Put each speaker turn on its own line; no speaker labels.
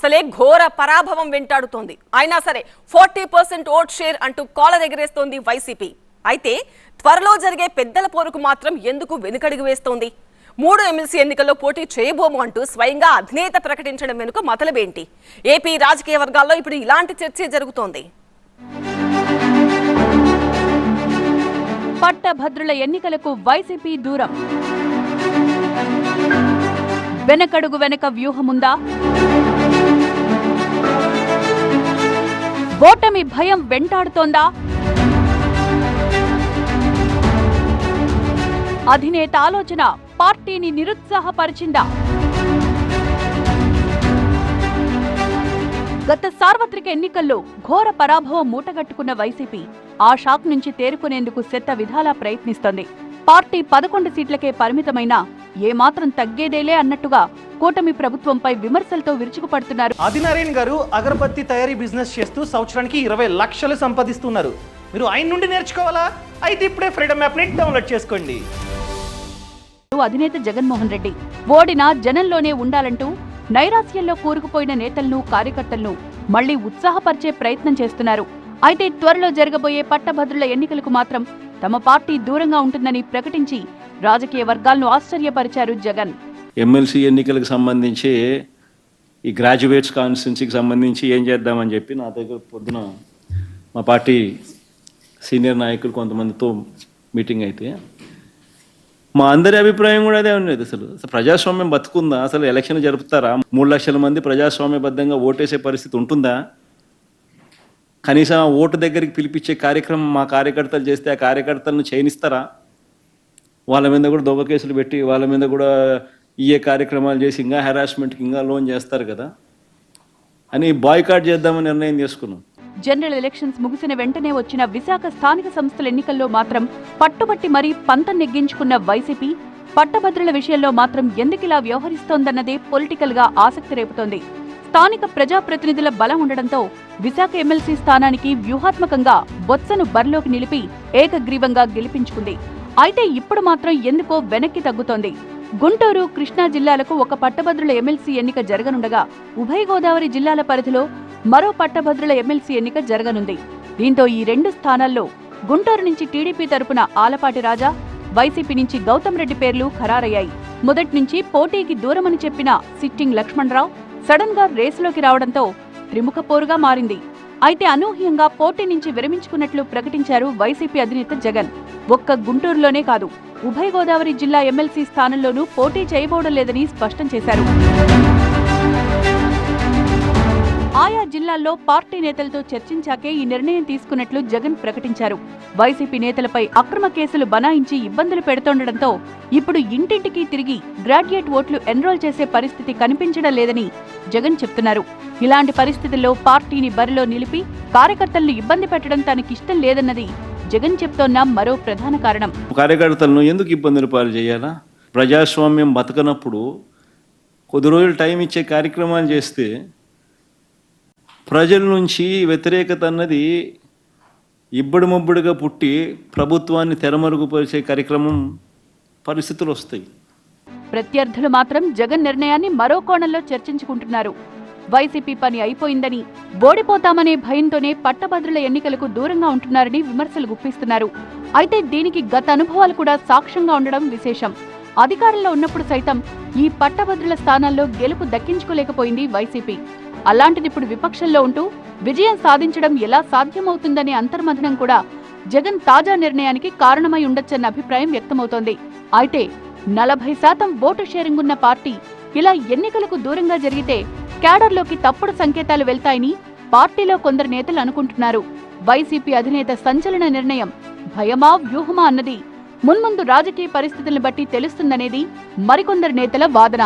అసలే ఘోర పరాభవం వెంటాడుతోంది. అయినా సరే 40% ఓట్ షేర్ అంటూ కాలర్ ఎగరేస్తోంది వైసీపీ. అయితే త్వరలో జరిగే పెద్దల పోరుకు మాత్రం ఎందుకు వెనుకడుగు వేస్తోంది? 3 ఎమ్మెల్సీ ఎన్నికల్లో పోటీ చేయబోము అంటూ స్వయంగా అధినేత ప్రకటించడం వెనుక మతలబేంటి? ఏపీ రాజకీయ వర్గాల్లో ఇప్పుడు ఇలాంటి చర్చే జరుగుతోంది.
పట్టభద్రుల ఎన్నికలకు వైసీపీ దూరం, వెనకడుగు వెనక వ్యూహముందా? ఓటమి భయం వెంటాడుతోందా? అధినేత ఆలోచన పార్టీని నిరుత్సాహపరిచిందా? గత సార్వత్రిక ఎన్నికల్లో ఘోర పరాభవం మూటగట్టుకున్న వైసీపీ ఆ షాక్ నుంచి తేరుకునేందుకు శత విధాలా ప్రయత్నిస్తోంది. పార్టీ 11 సీట్లకే పరిమితమైన ఏమాత్రం తగ్గేదేలే అన్నట్టుగా కూటమి ప్రభుత్వంపై విమర్శలతో విరుచుకుపడుతున్నారు.
ఆదినారాయణ గారు అగరబత్తి తయారీ బిజినెస్ చేస్తూ సంవత్సరానికి 20 లక్షలు సంపాదిస్తున్నారు. మీరు ఆయన నుండి నేర్చుకోవాలా? అయితే ఇప్పుడే ఫ్రీడమ్ యాప్ ని డౌన్లోడ్ చేసుకోండి.
అధినేత జగన్మోహన్ రెడ్డి ఓడినా జనంలోనే ఉండాలంటూ నైరాశ్యంలో కూరుకుపోయిన నేతలను, కార్యకర్తలను మళ్లీ ఉత్సాహపరిచే ప్రయత్నం చేస్తున్నారు. అయితే త్వరలో జరగబోయే పట్టభద్రుల ఎన్నికలకు మాత్రం తమ పార్టీ దూరంగా ఉంటుందని ప్రకటించి రాజకీయ వర్గాలను ఆశ్చర్యపరిచారు జగన్.
ఎమ్మెల్సీ ఎన్నికలకు సంబంధించి ఈ గ్రాడ్యుయేట్స్ కాన్స్టిట్యున్సీకి సంబంధించి ఏం చేద్దామని చెప్పి నా దగ్గర పొద్దున మా పార్టీ సీనియర్ నాయకులు కొంతమందితో మీటింగ్ అయితే మా అందరి అభిప్రాయం కూడా అదే ఉండేది. అసలు ప్రజాస్వామ్యం బతుకుందా? అసలు ఎలక్షన్ జరుపుతారా? 3 లక్షల మంది ప్రజాస్వామ్యబద్ధంగా ఓటేసే పరిస్థితి ఉంటుందా? కనీసం ఆ ఓటు దగ్గరికి పిలిపించే కార్యక్రమం మా కార్యకర్తలు చేస్తే ఆ కార్యకర్తలను చేయనిస్తారా? వాళ్ళ మీద కూడా దొంగ కేసులు పెట్టి వాళ్ళ మీద కూడా ఈఏ కార్యక్రమాలు చేసి ఇంకా హెరాస్మెంట్కి ఇంకా లోన్ చేస్తారు కదా అని బాయ్కాట్ చేద్దామని నిర్ణయం చేసుకున్నాం.
జనరల్ ఎలక్షన్స్ ముగిసిన వెంటనే వచ్చిన విశాఖ స్థానిక సంస్థల ఎన్నికల్లో మాత్రం పట్టుబట్టి మరీ పంతం నెగ్గించుకున్న వైసీపీ పట్టభద్రుల విషయంలో మాత్రం ఎందుకిలా వ్యవహరిస్తోందన్నదే పొలిటికల్ గా ఆసక్తి రేపుతోంది. స్థానిక ప్రజాప్రతినిధుల బలం ఉండడంతో విశాఖ ఎమ్మెల్సీ స్థానానికి వ్యూహాత్మకంగా బొత్సను బరిలోకి నిలిపి ఏకగ్రీవంగా గెలిపించుకుంది. అయితే ఇప్పుడు మాత్రం ఎందుకో వెనక్కి తగ్గుతోంది. గుంటూరు, కృష్ణా జిల్లాలకు ఒక పట్టభద్రుల ఎమ్మెల్సీ ఎన్నిక జరగనుండగా ఉభయ గోదావరి జిల్లాల పరిధిలో మరో పట్టభద్రుల ఎమ్మెల్సీ ఎన్నిక జరగనుంది. దీంతో ఈ 2 స్థానాల్లో గుంటూరు నుంచి టీడీపీ తరపున ఆలపాటి రాజా, వైసీపీ నుంచి గౌతమ్ రెడ్డి పేర్లు ఖరారయ్యాయి. మొదటి నుంచి పోటీకి దూరమని చెప్పిన సిట్టింగ్ లక్ష్మణరావు సడన్ గా రేసులోకి రావడంతో త్రిముఖ పోరుగా మారింది. అయితే అనూహ్యంగా పోటీ నుంచి విరమించుకున్నట్లు ప్రకటించారు వైసీపీ అధినేత జగన్. ఒక్క గుంటూరులోనే కాదు, ఉభయ గోదావరి జిల్లా ఎమ్మెల్సీ స్థానంలోనూ పోటీ చేయబోవడం లేదని స్పష్టం చేశారు. ఆయా జిల్లాల్లో పార్టీ నేతలతో చర్చించాకే ఈ నిర్ణయం తీసుకున్నట్లు జగన్ ప్రకటించారు. వైసీపీ నేతలపై అక్రమ కేసులు బనాయించి ఇబ్బందులు పెడుతుండటంతో ఇప్పుడు ఇంటింటికి తిరిగి గ్రాడ్యుయేట్ ఓట్లు ఎన్రోల్ చేసే పరిస్థితి కనిపించడం లేదని జగన్ చెప్తున్నారు. ఇలాంటి పరిస్థితుల్లో పార్టీని బరిలో నిలిపి కార్యకర్తలను ఇబ్బంది పెట్టడం తనకిష్టం లేదన్నది జగన్ చెప్తోన్న మరో ప్రధాన కారణం.
కార్యకర్తలను ఎందుకు ఇబ్బందులు పాలు చేయాలా? ప్రజాస్వామ్యం బతకనప్పుడు కొద్ది రోజులు టైం ఇచ్చే కార్యక్రమాలు చేస్తే ప్రజల నుంచి వ్యతిరేకత అన్నది ఇబ్బడి ముబ్బడిగా పుట్టి ప్రభుత్వాన్ని తెరమరుగుపరిచే కార్యక్రమం పరిస్థితులు వస్తాయి.
ప్రత్యర్థులు మాత్రం జగన్ నిర్ణయాన్ని మరో కోణంలో చర్చించుకుంటున్నారు. వైసీపీ పని అయిపోయిందని, ఓడిపోతామనే భయంతోనే పట్టభద్రుల ఎన్నికలకు దూరంగా ఉంటున్నారని విమర్శలు గుప్పిస్తున్నారు. అయితే దీనికి గత అనుభవాలు కూడా సాక్ష్యంగా ఉండడం విశేషం. అధికారంలో ఉన్నప్పుడు సైతం ఈ పట్టభద్రుల స్థానాల్లో గెలుపు దక్కించుకోలేకపోయింది వైసీపీ. అలాంటిది ఇప్పుడు విపక్షంలో ఉంటూ విజయం సాధించడం ఎలా సాధ్యమవుతుందనే అంతర్మథనం కూడా జగన్ తాజా నిర్ణయానికి కారణమై ఉండొచ్చన్న అభిప్రాయం వ్యక్తమవుతోంది. అయితే 40% ఓటు షేరింగ్ ఉన్న పార్టీ ఇలా ఎన్నికలకు దూరంగా జరిగితే క్యాడర్లోకి తప్పుడు సంకేతాలు వెళ్తాయని పార్టీలో కొందరు నేతలు అనుకుంటున్నారు. వైసీపీ అధినేత సంచలన నిర్ణయం భయమా, వ్యూహమా అన్నది మున్ముందు రాజకీయ పరిస్థితులను బట్టి తెలుస్తుందనేది మరికొందరు నేతల వాదన.